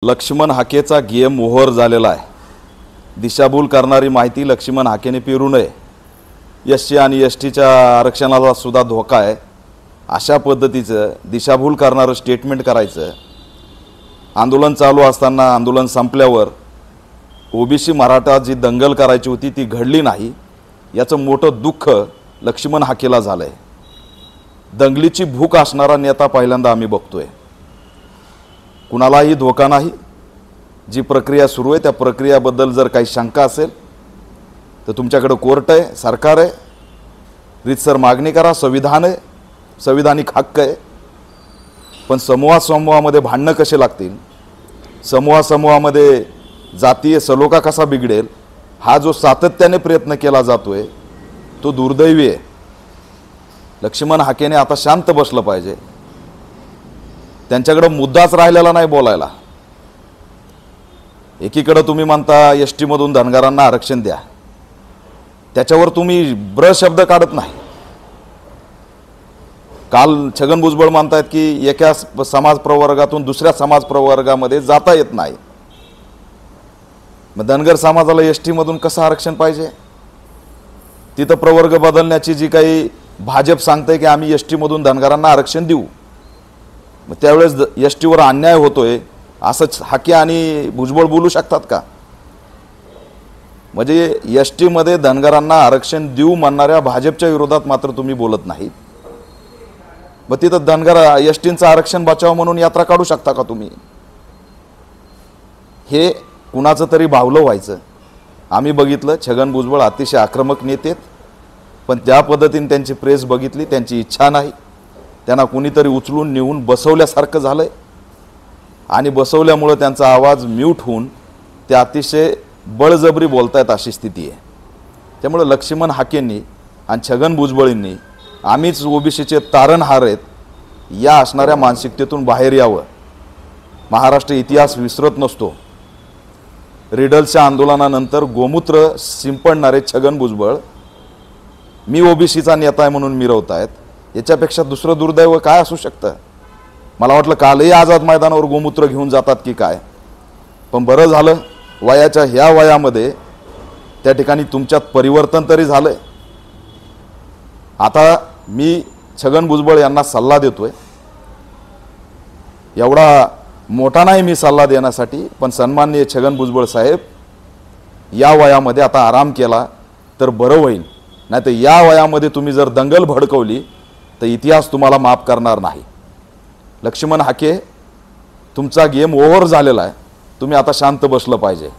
Laxman हाकेचा game over झालेला आहे। दिशाभूल करणारी माहिती लक्ष्मण हाकेने पेरू नये। एससी आणि एसटीच्या आरक्षणाला सुद्धा धोका आहे। अशा पद्धतीचं दिशाभूल करणारं स्टेटमेंट करायचं। आंदोलन चालू असताना आंदोलन संपल्यावर ओबीसी मराठा जी दंगल करायची होती ती घडली नाही, याचं मोठं दुःख लक्ष्मण हाकेला झालंय। दंगलीची भूक असणारा नेता पहिल्यांदा आम्ही बघतोय। कुणालाही धोका नाही। जी प्रक्रिया सुरू आहे त्या प्रक्रियाबद्दल जर काही शंका असेल तर तुमच्याकडे कोर्ट आहे, सरकार आहे, रीतसर मागणी करा, संविधान आहे, संविधानिक हक्क आहे। पण समूहामध्ये भांडणं कसे लागतील, समूहामध्ये जातीय सलोखा कसा बिघडेल, हा जो सातत्याने प्रयत्न केला जातोय तो दुर्दैवी आहे। लक्ष्मण हाकेने आता शांत बसलं पाहिजे। त्यांच्याकडे मुद्दाच राहिलेला नाही बोलायला। एकीकडे तुम्ही म्हणता एसटी मधून धनगरांना आरक्षण द्या, त्याच्यावर तुम्ही ब्र शब्द काढत नाही। काल छगन भुजबळ म्हणतात की एका समाज प्रवर्गातून दुसऱ्या समाज प्रवर्गामध्ये जाता येत नाही। मग धनगर समाजाला एसटी मधून कसं आरक्षण पाहिजे? तिथं प्रवर्ग बदलण्याची जी काही भाजप सांगते की आम्ही एसटी मधून धनगरांना आरक्षण देऊ, मग त्यावेळेस एसटीवर अन्याय होतोय असं हाके आणि भुजबळ बोलू शकतात का? म्हणजे एसटी मध्ये धनगरांना आरक्षण देऊ म्हणणाऱ्या भाजपच्या विरोधात मात्र तुम्ही बोलत नाहीत। मग तिथं धनगर एसटींचं आरक्षण बचाव म्हणून यात्रा काढू शकता का तुम्ही? हे कुणाचं तरी भावलं व्हायचं। आम्ही बघितलं छगन भुजबळ अतिशय आक्रमक नेते, पण त्या पद्धतीने त्यांची प्रेस बघितली, त्यांची इच्छा नाही। त्यांना कुणीतरी उचलून नेऊन बसवल्यासारखं झालंय आणि बसवल्यामुळे त्यांचा आवाज म्यूट होऊन ते अतिशय बळजबरी बोलतायत अशी स्थिती आहे। त्यामुळे लक्ष्मण हाकेंनी आणि छगन भुजबळींनी आम्हीच ओबीसीचे तारणहार आहेत या असणाऱ्या मानसिकतेतून बाहेर यावं। महाराष्ट्र इतिहास विसरत नसतो। रिडल्सच्या आंदोलनानंतर गोमूत्र शिंपडणारे छगन भुजबळ मी ओबीसीचा नेता आहे म्हणून मिरवतायत। याच्यापेक्षा दुसरं दुर्दैव काय असू शकतं? मला वाटलं कालही आझाद मैदानावर गोमूत्र घेऊन जातात की काय, पण बरं झालं वयाच्या ह्या वयामध्ये त्या ठिकाणी तुमच्यात परिवर्तन तरी झालंय। आता मी छगन भुजबळ यांना सल्ला देतोय, एवढा मोठा नाही मी सल्ला देण्यासाठी, पण सन्माननीय छगन भुजबळ साहेब, या वयामध्ये आता आराम केला तर बरं होईल। नाही तर या वयामध्ये तुम्ही जर दंगल भडकवली तर इतिहास तुम्हाला माफ करणार नाही। लक्ष्मण हाके, तुमचा गेम ओव्हर झालेला आहे। तुम्ही आता शांत बसलं पाहिजे।